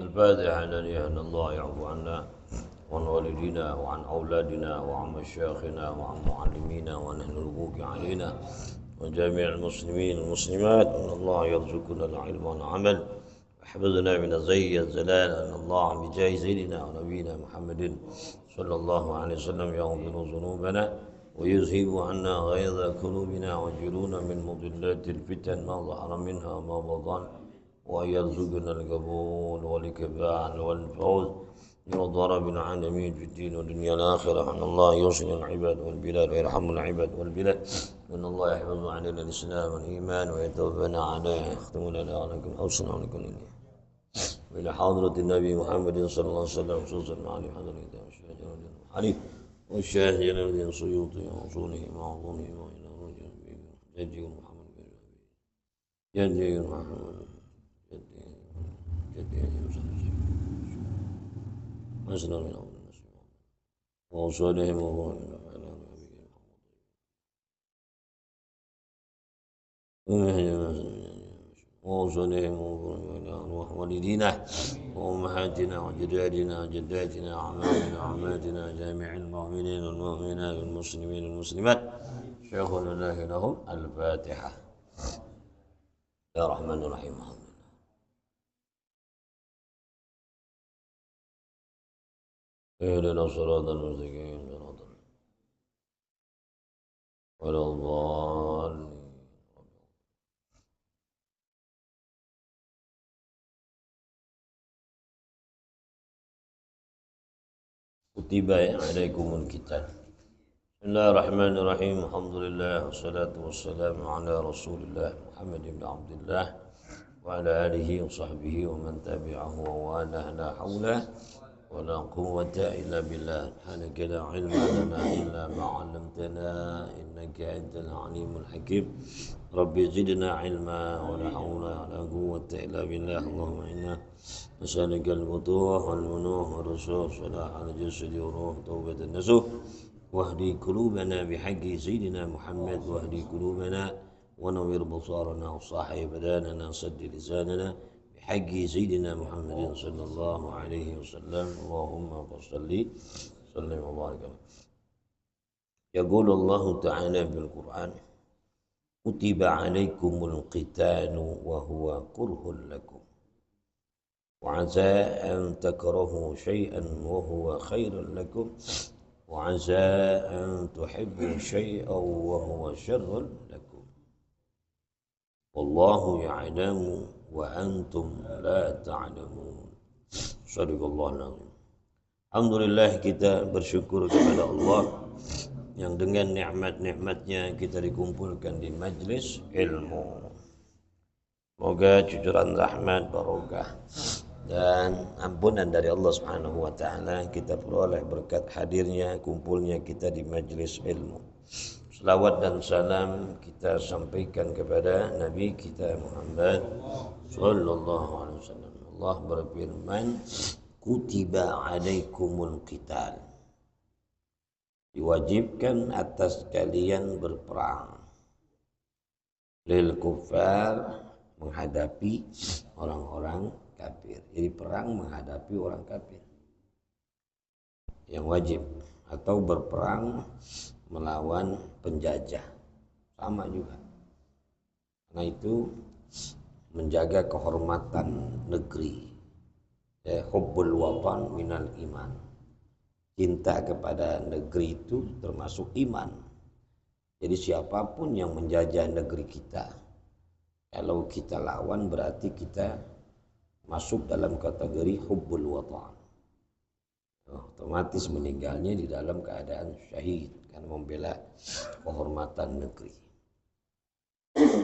الفاتحة لله أن الله يعفو عنا وعن والدينا وعن أولادنا وعن مشايخنا وعن معلمينا وعن أهل الحقوق علينا وجميع المسلمين والمسلمات أن الله يرزقنا العلم والعمل وحفظنا من الزي الزلال أن الله بجاه سيدنا ونبينا محمد صلى الله عليه وسلم يغفر ذنوبنا ويذهب عنا غيظ قلوبنا ويجرنا من مضلات الفتن ما ظهر منها وما بطن ويرزقنا القبول والكفاء والفوز يرضى رب العالمين في الدين والدنيا الآخرة أن الله يوصل العباد والبلاد ويرحم العباد والبلاد وأن الله يحفظ علينا الإسلام والإيمان ويتوفنا عليه يختم لنا ولكم أوصنا ولكم إلى حضرة النبي محمد صلى الله عليه وسلم خصوصا علي حضرة علي والشاهد جلال الدين السيوطي وأصوله وعظومه وإلى رجل جدي محمد جدي محمد أسلم من أمر الناس وأوصالهم وهو من أفعال وأوصالهم وهو من أرواح والدينا وأمهاتنا وجدادنا وجداتنا وعماتنا وعماتنا جميع المؤمنين والمؤمنات والمسلمين والمسلمات شيخ الله لهم الفاتحة يا رحمن الرحيم. اهدنا الصراط المستقيم صراط ولا الضالين. كتب عليكم الكتاب. بسم الله الرحمن الرحيم. الحمد لله والصلاة والسلام على رسول الله محمد بن عبد الله وعلى آله وصحبه ومن تبعه ووالاه. لا حول ولا قوة إلا بالله. سبحانك لا علم لنا إلا ما علمتنا إنك أنت العليم الحكيم. ربي زدنا علما ولا حول ولا قوة إلا بالله. اللهم إنا نسألك الفتوح والمنوح والرسوخ صلاح الجسد والروح توبة النسوح واهدي قلوبنا بحق سيدنا محمد واهدي قلوبنا ونوّر بصارنا وصاحي بداننا سد لساننا بحق سيدنا محمد صلى الله عليه وسلم. اللهم صل وسلم وبارك. يقول الله تعالى في القرآن كتب عليكم القتال وهو كره لكم وعسى أن تكرهوا شيئا وهو خير لكم وعسى أن تحبوا شيئا وهو شر لكم والله يعلم وأنتم لا تعلمون. Sadaqallahu alazim. Alhamdulillah, kita bersyukur kepada Allah yang dengan nikmat-nikmatnya kita dikumpulkan di majlis ilmu. Semoga cucuran rahmat, barokah dan ampunan dari Allah Subhanahu wa taala kita peroleh berkat hadirnya, kumpulnya kita di majlis ilmu. Selawat dan salam kita sampaikan kepada Nabi kita Muhammad sallallahu alaihi wasallam. Allah berfirman, kutiba alaikumul qital. Diwajibkan atas kalian berperang. Lil kuffar, menghadapi orang-orang kafir. Jadi perang menghadapi orang kafir yang wajib, atau berperang melawan penjajah sama juga. Karena itu menjaga kehormatan negeri. Hubbul watan minal iman. Cinta kepada negeri itu termasuk iman. Jadi siapapun yang menjajah negeri kita, kalau kita lawan berarti kita masuk dalam kategori hubbul watan. Otomatis meninggalnya di dalam keadaan syahid karena membela kehormatan negeri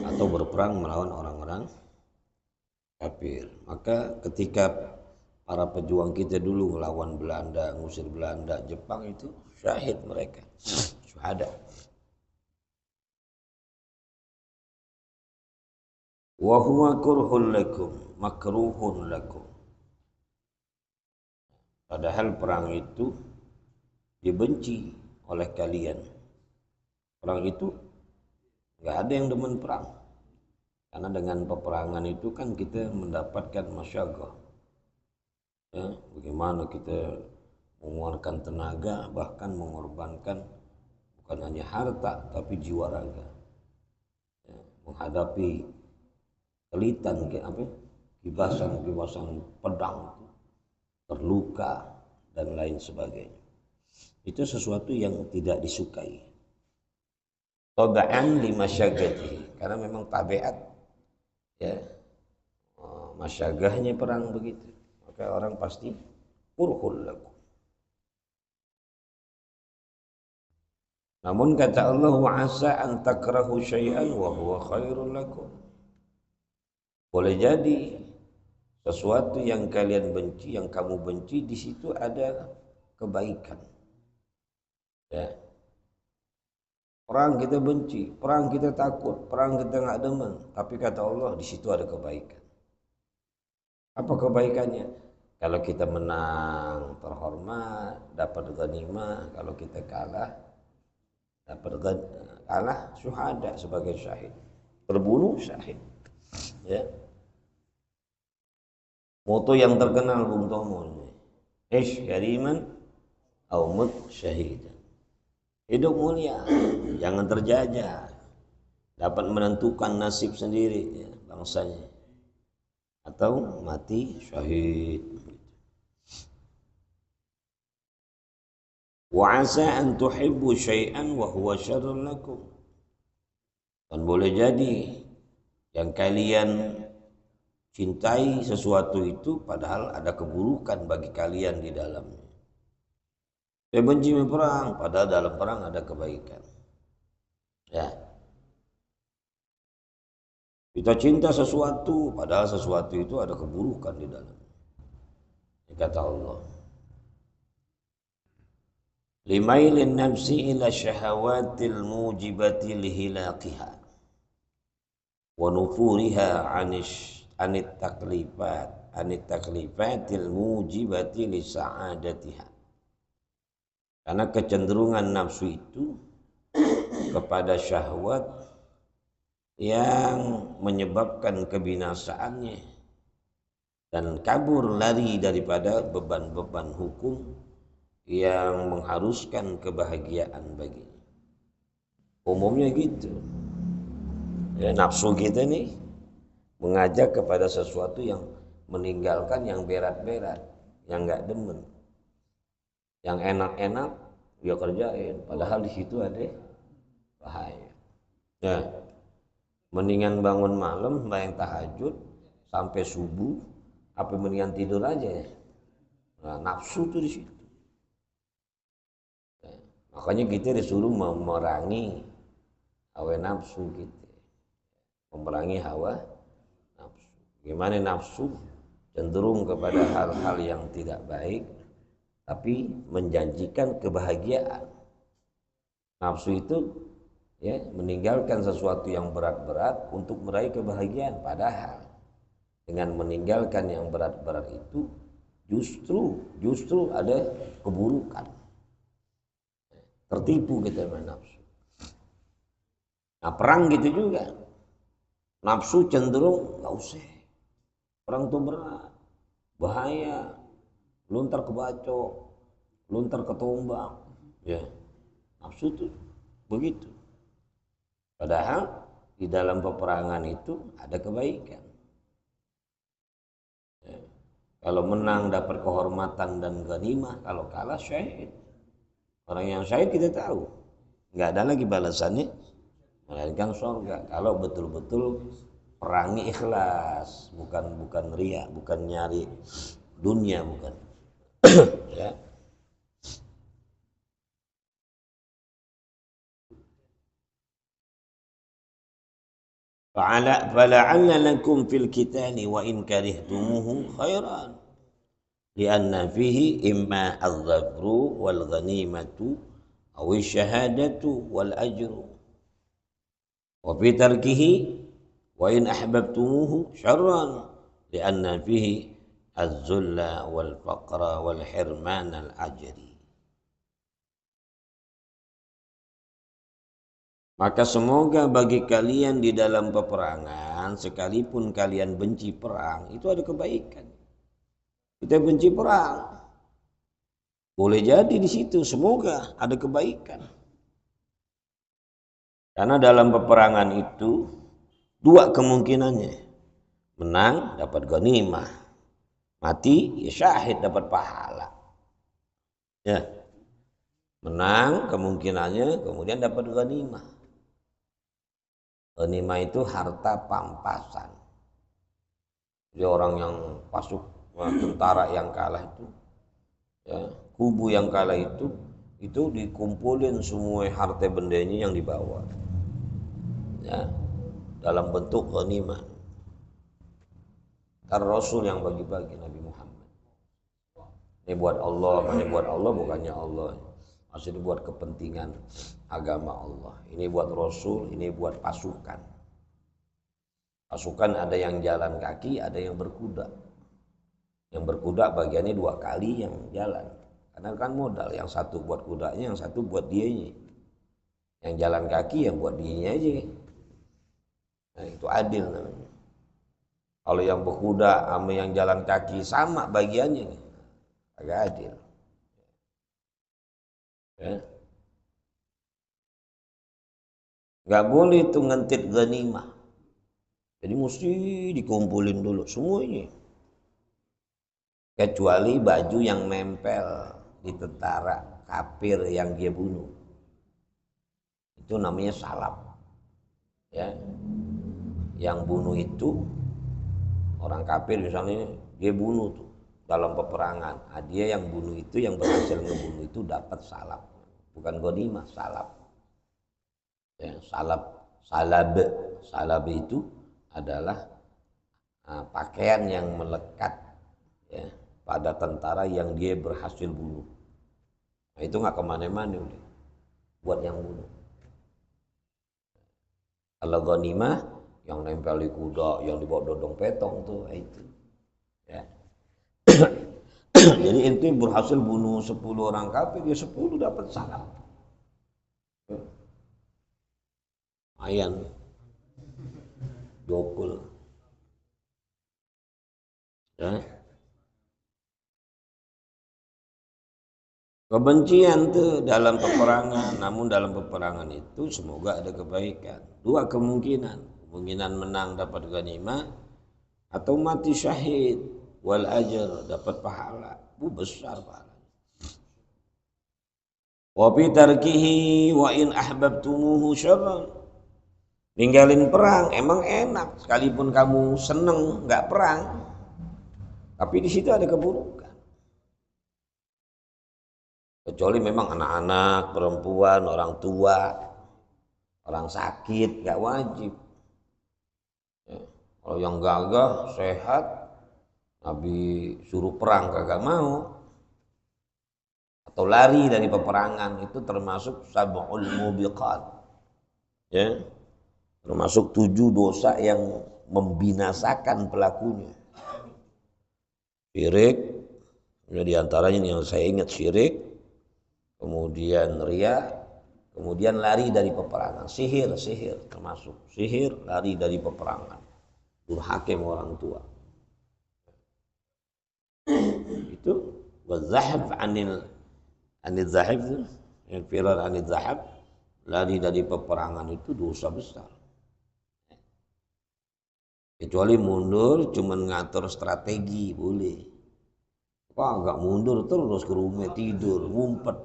atau berperang melawan orang-orang kafir. Maka ketika para pejuang kita dulu melawan Belanda, ngusir Belanda, Jepang, itu syahid mereka, syuhada. Wa huwa kurhun lakum, makruhun lakum. Padahal perang itu dibenci oleh kalian. Perang itu nggak ada yang demen perang. Karena dengan peperangan itu kan kita mendapatkan masyaqqah. Ya, bagaimana kita mengeluarkan tenaga, bahkan mengorbankan bukan hanya harta tapi jiwa raga, ya, menghadapi kelitan kibasan pedang, terluka dan lain sebagainya. Itu sesuatu yang tidak disukai. Tabaan li masyagatihi, karena memang tabiat ya masyagahnya perang begitu. Maka orang pasti kurhul lakum. Namun kata Allah, wa asa an takrahu syai'an wa huwa khairul lakum. Boleh jadi sesuatu yang kalian benci, yang kamu benci, di situ ada kebaikan. Ya. Perang kita benci, perang kita takut, perang kita nggak demen. Tapi kata Allah, di situ ada kebaikan. Apa kebaikannya? Kalau kita menang, terhormat, dapat ghanimah. Kalau kita kalah, syuhada sebagai syahid. Terbunuh syahid. Ya. Moto yang terkenal Bung Tomo. Ish kariman au mut syahidan. Hidup mulia, jangan terjajah, dapat menentukan nasib sendiri ya, bangsanya, atau mati syahid. Wa asa an tuhibbu syai'an wa huwa syarrun lakum. Dan boleh jadi yang kalian cintai sesuatu itu padahal ada keburukan bagi kalian di dalamnya. Saya benci perang, padahal dalam perang ada kebaikan. Ya. Kita cinta sesuatu, padahal sesuatu itu ada keburukan di dalam. Kata Allah. Limailin nafsi ila syahawatil mujibati lihilaqiha wa nufuriha anit taklifatil mujibati li sa'adatiha. Karena kecenderungan nafsu itu kepada syahwat yang menyebabkan kebinasaannya dan kabur lari daripada beban-beban hukum yang mengharuskan kebahagiaan baginya. Umumnya gitu. Ya, nafsu kita nih mengajak kepada sesuatu yang meninggalkan yang berat-berat, yang nggak demen. Yang enak-enak dia kerjain, padahal di situ ada bahaya. Nah, mendingan bangun malam bayang tahajud sampai subuh, apa mendingan tidur aja ya. Nah, nafsu tuh di situ. Nah, makanya kita disuruh memerangi hawa nafsu kita, memerangi hawa nafsu. Gimana nafsu cenderung kepada hal-hal yang tidak baik, tapi menjanjikan kebahagiaan. Nafsu itu ya meninggalkan sesuatu yang berat-berat untuk meraih kebahagiaan, padahal dengan meninggalkan yang berat-berat itu justru ada keburukan. Tertipu kita dengan nafsu. Nah, perang gitu juga. Nafsu cenderung nggak usah. Perang itu berat, bahaya. Luntar kebacok, luntar ketombak, ya nafsu tuh begitu. Padahal di dalam peperangan itu ada kebaikan. Ya. Kalau menang dapat kehormatan dan ghanimah, kalau kalah syahid. Orang yang syahid kita tahu, nggak ada lagi balasannya melainkan surga. Kalau betul-betul perangi ikhlas, bukan riya, bukan nyari dunia, bukan. Ya. Fala'alla lakum fil kitani wa in karihtumuhu khairan lianna fihi imma al-dhafru wal ghanimatu aw syahadatu wal ajru wa fi tarkihi wa in ahbabtumuhu syarran lianna fihi az-zulla wal faqra wal hirman al ajri. Maka semoga bagi kalian di dalam peperangan, sekalipun kalian benci perang, itu ada kebaikan. kita benci perang. Boleh jadi di situ, semoga ada kebaikan. Karena dalam peperangan itu dua kemungkinannya. Menang dapat ghanimah, mati ya syahid dapat pahala. Ya. Menang kemungkinannya kemudian dapat ghanimah. Ghanimah itu harta pampasan. Jadi orang yang tentara yang kalah itu, ya, kubu yang kalah itu dikumpulin semua harta bendanya yang dibawa, ya, dalam bentuk ghanimah. Karena Rasul yang bagi-bagi, Nabi Muhammad. Ini buat Allah, ini buat Allah, bukannya Allah. Maksudnya buat kepentingan agama Allah. Ini buat Rasul, ini buat pasukan. Pasukan ada yang jalan kaki, ada yang berkuda. Yang berkuda bagiannya 2 kali yang jalan. Karena kan modal, yang satu buat kudanya, yang satu buat dianya. Yang jalan kaki yang buat dianya aja. Nah, itu adil namanya. Kalau yang berkuda sama yang jalan kaki sama bagiannya, agak adil. Ya. Nggak boleh itu ngentit ghanimah. Jadi mesti dikumpulin dulu semuanya. Kecuali baju yang nempel di tentara kafir yang dia bunuh. Itu namanya salab. Ya. Yang bunuh itu orang kafir misalnya dia bunuh tuh dalam peperangan. Nah, dia yang bunuh itu, yang berhasil ngebunuh itu dapat salab. Bukan ghanimah, salab. Ya, salab itu adalah pakaian yang melekat, ya, pada tentara yang dia berhasil bunuh. Nah, itu nggak kemana-mana udah buat yang bunuh. Kalau ghanimah yang nempel di kuda, yang dibawa dodong petong tuh itu, ya. Jadi itu berhasil bunuh 10 orang kafir, ya 10 dapat salab. Lumayan, dokul. Ya. Kebencian tuh dalam peperangan, namun dalam peperangan itu semoga ada kebaikan. 2 kemungkinan menang dapat ghanimah atau mati syahid wal ajr dapat pahala. Besar pahala. Wa bi tarkihi wa in ahbabtumuhu syarran. Ninggalin perang emang enak, sekalipun kamu seneng nggak perang, tapi di situ ada keburukan. Kecuali memang anak-anak, perempuan, orang tua, orang sakit nggak wajib. Ya, kalau yang gagah, sehat, Nabi suruh perang kagak mau, atau lari dari peperangan, itu termasuk sab'ul mubiqat, ya, termasuk 7 dosa yang membinasakan pelakunya. Syirik, di antaranya yang saya ingat syirik, kemudian riya, kemudian lari dari peperangan. Sihir termasuk sihir, lari dari peperangan, durhaka orang tua. Itu wazahab anil zahab, yang firar anil zahab, lari dari peperangan itu dosa besar. Kecuali mundur cuman ngatur strategi boleh. Wah, enggak mundur terus ke rumah tidur, ngumpet,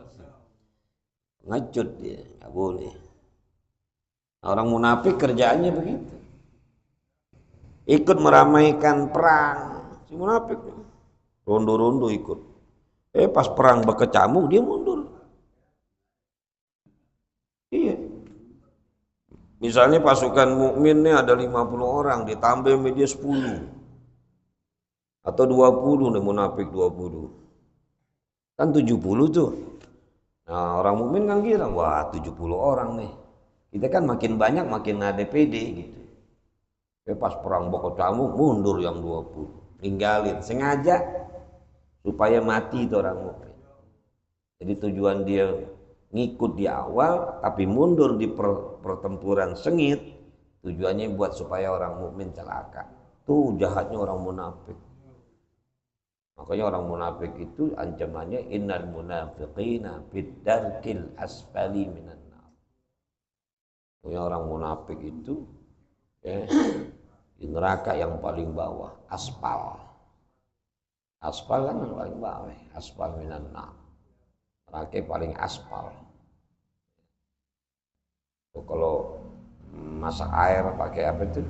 ngecut dia, enggak boleh. Orang munafik kerjaannya begitu. Ikut meramaikan perang, si munafik rondo-rondo ikut. Pas perang berkecamuk dia mundur. Iya. Misalnya pasukan mukmin nih ada 50 orang, ditambah media 10 atau 20 nih, munafik 20. Kan 70 tuh. Nah, orang mukmin kan kira, wah 70 orang nih. Kita kan makin banyak makin ada pede gitu. Pas perang Bokocamuk mundur yang 20. Ninggalin sengaja supaya mati itu orang mukmin. Jadi tujuan dia ngikut di awal tapi mundur di pertempuran sengit, tujuannya buat supaya orang mukmin celaka. Tuh jahatnya orang munafik. Makanya orang munafik itu ancamannya innal munafiqina fid darkil asfali minan nar. Orang munafik itu ya, di neraka yang paling bawah, aspal. Aspal kan yang paling bawah, aspal minan nar. Neraka paling aspal. So, kalau masak air pakai apa itu?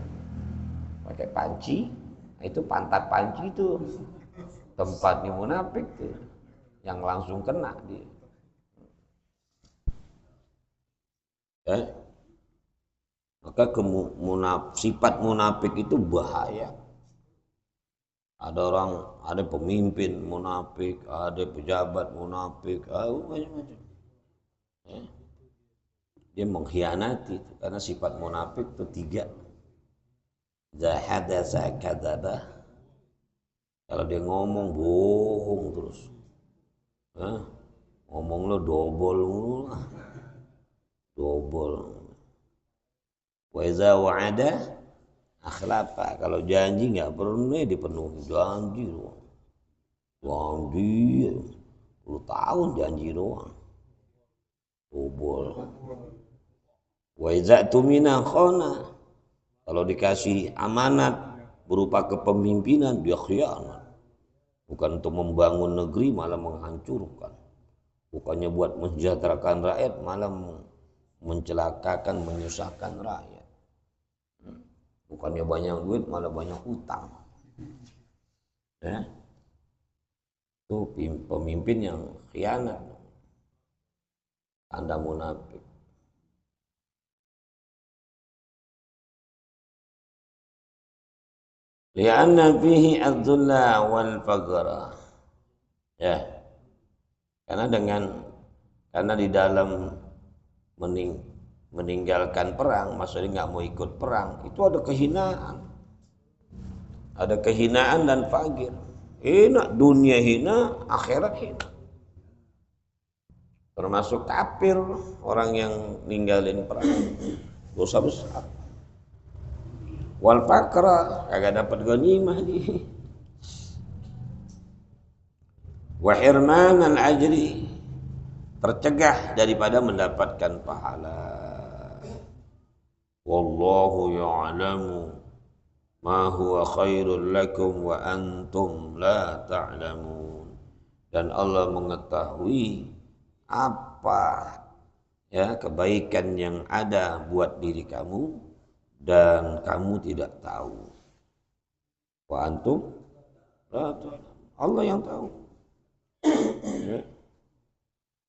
Pakai panci. Itu pantat panci itu tempatnya munafik tuh, yang langsung kena dia. Ya. Maka sifat munafik itu bahaya. Ada orang, ada pemimpin munafik, ada pejabat munafik, macam-macam. Ya. Dia mengkhianati karena sifat munafik itu 3. Zahadasa kadzaba. Kalau dia ngomong bohong terus. Hah? Ngomong lo dobol lah. Dobol. Wa iza wa'ada akhlafa. Kalau janji nggak pernah dipenuhi. Janji doang. Janji 10 tahun janji doang. Dobol. Wa iza tumina khana. Kalau dikasih amanat berupa kepemimpinan dia khianat. Bukan untuk membangun negeri malah menghancurkan. Bukannya buat mensejahterakan rakyat malah mencelakakan, menyusahkan rakyat. Bukannya banyak duit malah banyak utang. Ya. Itu pemimpin yang khianat. Tanda munafik. Li'anna fihi adzulla wal faqra. Ya. Karena di dalam meninggalkan perang, maksudnya nggak mau ikut perang, itu ada kehinaan. Ada kehinaan dan faqir. Hina, dunia hina, akhirat hina. Termasuk kafir orang yang ninggalin perang. Dosa besar. Wal fakra kagak dapat ghanimah dia. Wa hirmanal ajri, tercegah daripada mendapatkan pahala. Wallahu ya'lamu ma huwa khairul lakum wa antum la ta'lamun. Dan Allah mengetahui apa ya kebaikan yang ada buat diri kamu dan kamu tidak tahu. Wa antum la ta'lamun. Allah yang tahu. Ya.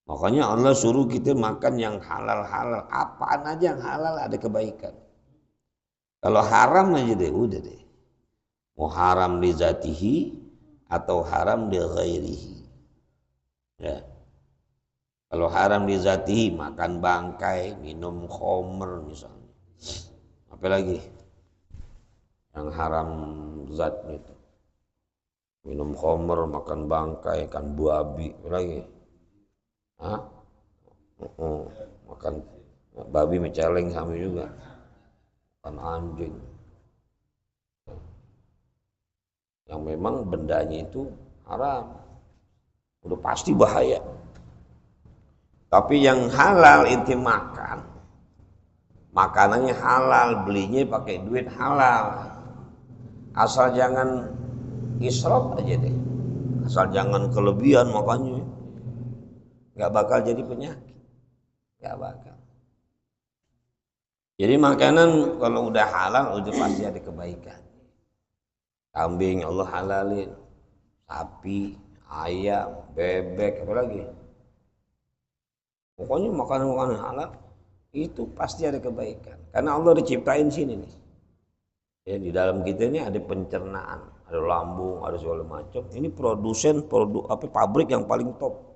Makanya Allah suruh kita makan yang halal-halal. Apaan aja yang halal ada kebaikan. Kalau haram aja deh, udah deh. Mau haram li zatihi atau haram li ghairihi. Ya. Kalau haram li zatihi, makan bangkai, minum khamr misalnya. Apalagi yang haram zat itu. Minum khamr, makan bangkai, ikan babi, apalagi. Hah? Makan babi menceleng sama juga. Makan anjing. Yang memang bendanya itu haram. Udah pasti bahaya. Tapi yang halal itu makan. Makanannya halal, belinya pakai duit halal. Asal jangan israf aja deh. Asal jangan kelebihan makanya. Gak bakal jadi penyakit. Gak bakal. Jadi makanan kalau udah halal udah pasti ada kebaikan. Kambing Allah halalin, sapi, ayam, bebek, apa lagi. Pokoknya makanan-makanan halal itu pasti ada kebaikan. Karena Allah diciptain sini nih. Ya, di dalam kita ini ada pencernaan, ada lambung, ada segala macam. Ini pabrik yang paling top.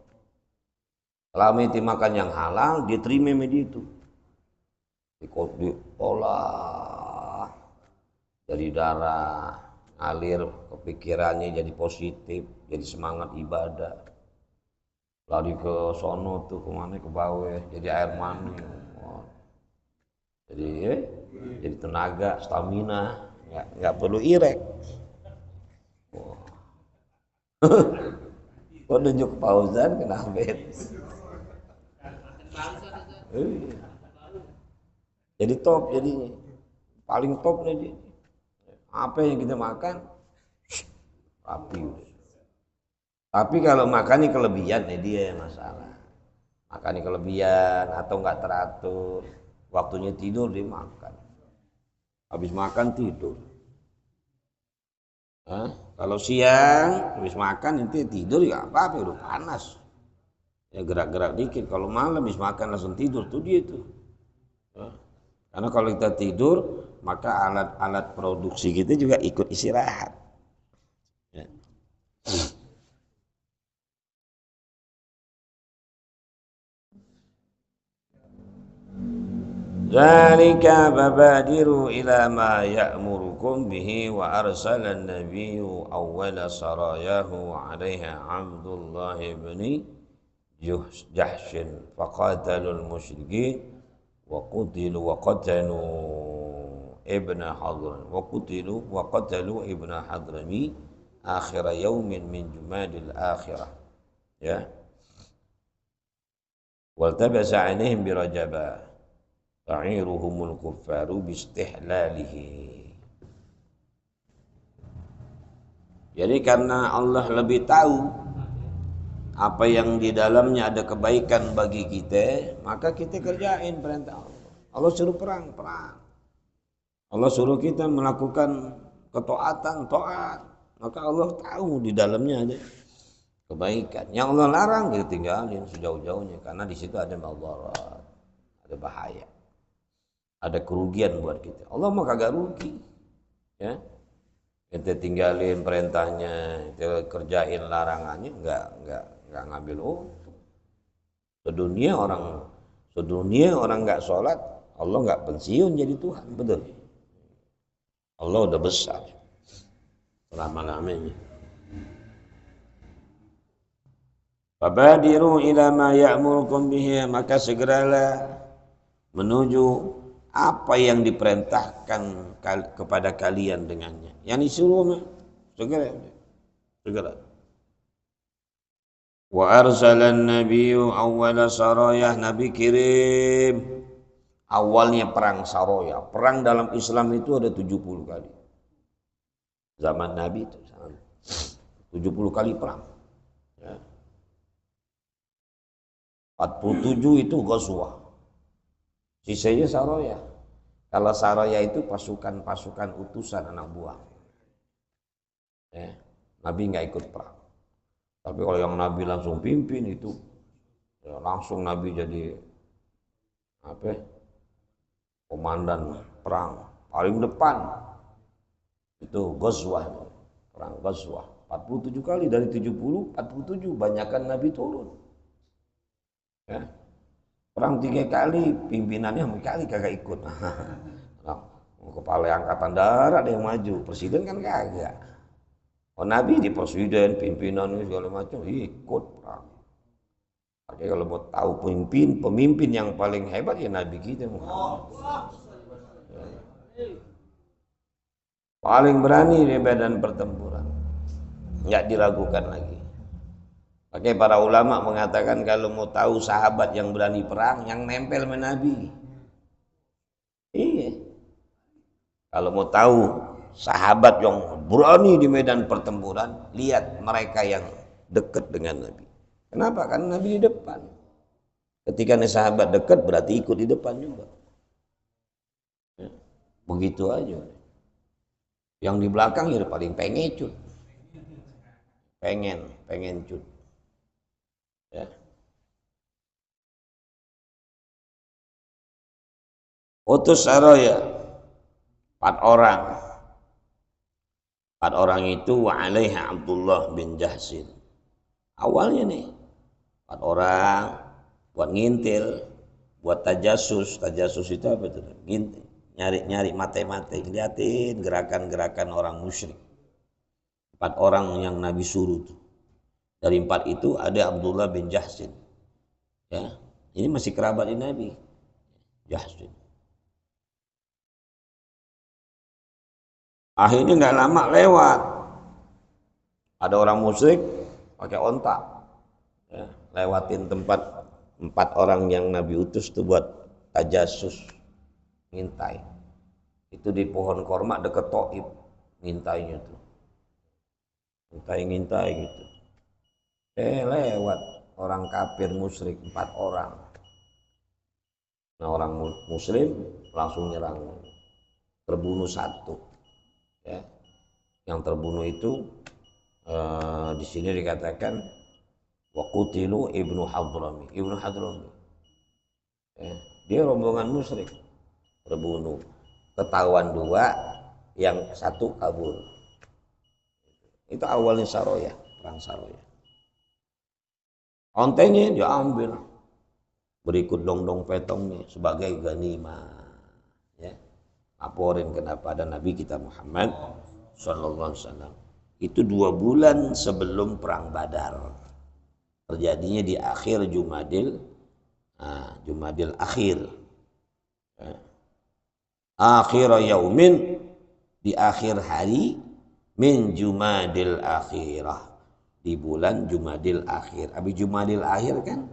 Selama itu makan yang halal, dia terima media itu. Diolah dari darah, alir kepikirannya jadi positif, jadi semangat ibadah. Lari ke sono tuh kemana ke bawah, jadi air mani. Jadi tenaga, stamina, nggak perlu irek. Kok nunjuk Fauzan kenapa? Jadi top jadinya. Paling top nih. Apa yang kita makan rapi. Tapi kalau makannya kelebihan dia yang masalah. Makannya kelebihan atau nggak teratur. Waktunya tidur dia makan. Habis makan tidur. Kalau siang habis makan nanti tidur ya apa-apa udah panas. Ya gerak-gerak dikit. Kalau malam habis makan langsung tidur tuh dia tuh. Karena kalau kita tidur maka alat-alat produksi kita juga ikut istirahat. Ya. Zalika babadiru ila ma ya'murukum bihi wa arsala an-nabiyyu awwala sarayahu 'alaiha Abdullah ibn Jahshin faqatalul musyrikin wa qatalu ibn Hadran wa qatalu ibn Hadrami akhir yaumin min Jumadil akhirah ya waltabasa 'alaihim bi Rajaba ta'iruhumul kuffaru bistihlalihi. Jadi karena Allah lebih tahu apa yang di dalamnya ada kebaikan bagi kita, maka kita kerjain perintah Allah. Allah suruh perang. Allah suruh kita melakukan ketaatan, taat. Maka Allah tahu di dalamnya ada kebaikan. Yang Allah larang kita tinggalin sejauh-jauhnya karena di situ ada madarat, ada bahaya. Ada kerugian buat kita. Allah mah kagak rugi. Ya. Kita tinggalin perintahnya, kita kerjain larangannya, enggak ngambil untung. Sedunia orang enggak sholat, Allah enggak pensiun jadi Tuhan, betul. Allah udah besar. Selama-lamanya. Fabadiru ila ma ya'murukum bihi, maka segeralah menuju apa yang diperintahkan kepada kalian dengannya. Yang disuruh segera. Wa arsalan nabiyyu awwala sarayah, Nabi kirim awalnya perang saraya. Perang dalam Islam itu ada 70 kali. Zaman Nabi itu 70 kali perang. Ya. 47 itu ghazwah. Sisanya saraya. Kalau saraya itu pasukan-pasukan utusan anak buah. Ya, Nabi nggak ikut perang. Tapi kalau yang Nabi langsung pimpin itu, ya langsung Nabi jadi komandan perang paling depan. Itu ghazwah, perang ghazwah. 47 kali dari 70, 47 banyakan Nabi turun. Ya. Perang 3 kali, pimpinannya kali kagak ikut. Nah, kepala angkatan darat ada yang maju, presiden kan kagak. Oh, Nabi di presiden, pimpinan segala macam ikut perang. Oke, kalau mau tahu pemimpin yang paling hebat ya Nabi kita Muhammad. Paling berani di medan pertempuran, nggak diragukan lagi. Oke, para ulama mengatakan kalau mau tahu sahabat yang berani perang, yang nempel sama Nabi. Iya. Kalau mau tahu sahabat yang berani di medan pertempuran, lihat mereka yang dekat dengan Nabi. Kenapa? Karena Nabi di depan. Ketika sahabat dekat berarti ikut di depan juga. Ya. Begitu aja. Yang di belakang ya paling pengecut. Pengen cut. Ya. Utus saraya 4 orang. 4 orang itu wa alaiha Abdullah bin Jahsin. Awalnya nih 4 orang buat ngintil, buat tajasus. Tajasus itu apa itu? Ngintil, nyari mate-mate, liatin gerakan-gerakan orang musyrik. 4 orang yang Nabi suruh tuh. Dari 4 itu ada Abdullah bin Jahsin. Ya, ini masih kerabat Nabi. Jahsin. Akhirnya nggak lama lewat. Ada orang musyrik pakai onta, ya, lewatin tempat 4 orang yang Nabi utus tuh buat tajasus, ngintai. Itu di pohon korma deket Thaif, ngintainya tuh, ngintai gitu. Lewat orang kafir musyrik 4 orang. Nah orang muslim langsung nyerang, terbunuh 1. Ya. Yang terbunuh itu di sini dikatakan waqutilu Ibnu Hadrami. Ya. Dia rombongan musyrik terbunuh. Ketahuan 2, yang 1 kabur. Itu awalnya Saroya, perang Saroya. Ontenya diambil, berikut dong-dong petongnya sebagai ghanimah. Ya. Laporin kepada Nabi kita Muhammad sallallahu alaihi wasallam. Itu 2 bulan sebelum perang Badar. Terjadinya di akhir Jumadil akhir. Ya. Akhir yaumin, di akhir hari min Jumadil akhirah, di bulan Jumadil akhir. Habis Jumadil akhir kan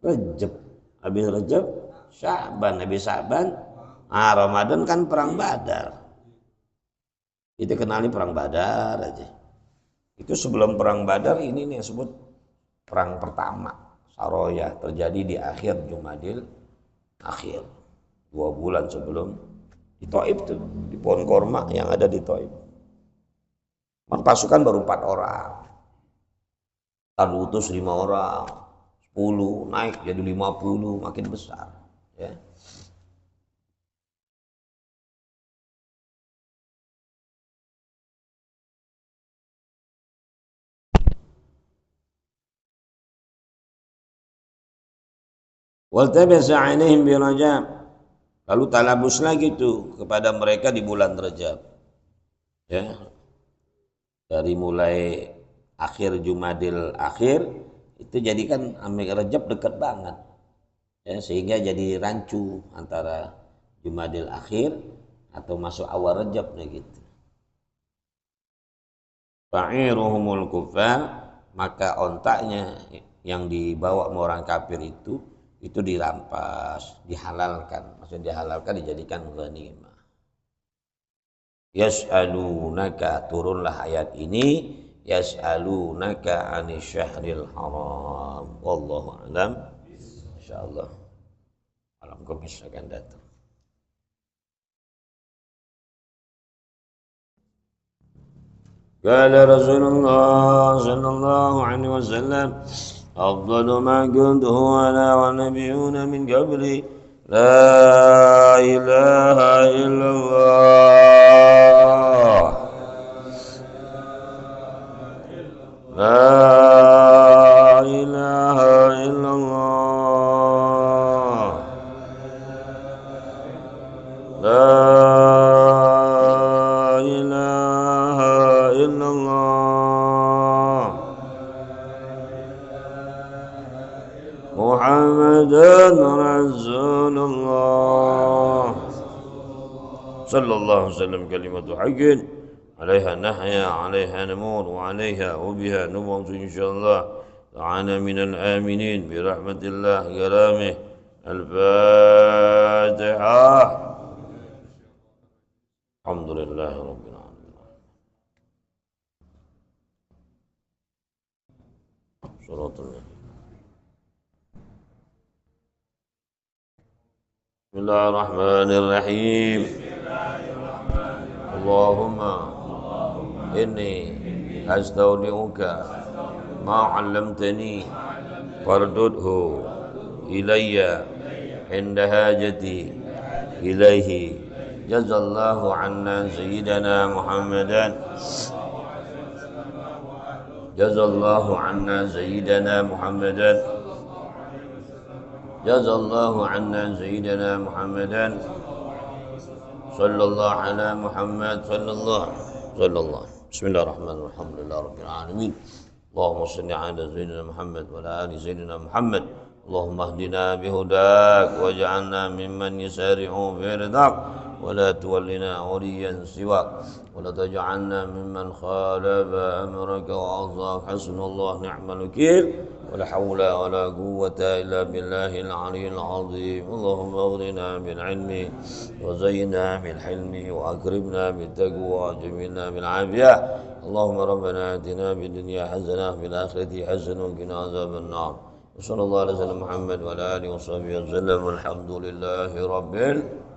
Rajab, habis Rajab Sya'ban, habis Sya'ban Ramadan kan perang Badar. Itu kenali perang Badar aja. Itu sebelum perang Badar ini nih yang disebut perang pertama Saroya, terjadi di akhir Jumadil akhir, 2 bulan sebelum di Thaif tuh, di pohon korma yang ada di Thaif. Pasukan baru 4 orang. Lalu utus 5 orang, 10 naik jadi 50, makin besar. Ya. Waltabasa 'alaihim bi Rajab. Lalu talabus lagi tuh kepada mereka di bulan Rajab. Ya. Dari mulai akhir Jumadil akhir itu jadikan Amir Rajab dekat banget. Ya, sehingga jadi rancu antara Jumadil akhir atau masuk awal Rajab gitu. Fa'iruhumul kufar, maka ontaknya yang dibawa sama orang kafir itu dirampas, dihalalkan. Maksudnya dihalalkan, dijadikan ghanimah. Yas'alunaka, turunlah ayat ini, yas'alunaka 'anil syahril haram. Wallahu a'lam. Insyaallah malam Kamis akan datang. Qala Rasulullah sallallahu alaihi wasallam, afdalu ma kuntu ana wa nabiyyuna min qabli, la ilaha illallah, la ilaha illallah, la ilaha illallah, Muhammadan Rasulullah sallallahu alaihi wasallam, kalimatu haqqin alaiha nahya alaiha namur wa alaiha wa biha nubatu insyaallah ta'ala minal aminin bi rahmatillah kalamih. Al-Fatihah. Alhamdulillah rabbil alamin. Shuratul Bismillahirrahmanirrahim. Allahumma inni astaudi'uka ma 'allamtani fardudhu ilayya inda hajati ilaihi. Jazallahu 'anna sayyidina Muhammadan, jazallahu 'anna sayyidina Muhammadan, jazallahu 'anna sayyidina Muhammadan, sallallahu ala Muhammad sallallahu. Bismillahirrahmanirrahim. Alhamdulillahirabbil alamin. Allahumma shalli ala sayyidina Muhammad wa ala ali sayyidina Muhammad. Allahumma hdina bihudak waj'alna mimman yusari'u fi ridak ولا تولنا وليا سواك ولا تجعلنا ممن خالف أمرك وعصاك حسبنا الله نعم الوكيل ولا حول ولا قوة إلا بالله العلي العظيم اللهم اغننا بالعلم وزينا بالحلم وأكرمنا بالتقوى وجملنا بالعافية اللهم ربنا آتنا في الدنيا حسنة وفي الآخرة حسنة وقنا عذاب النار وصلى الله على سيدنا محمد وعلى آله وصحبه وسلم والحمد لله رب العالمين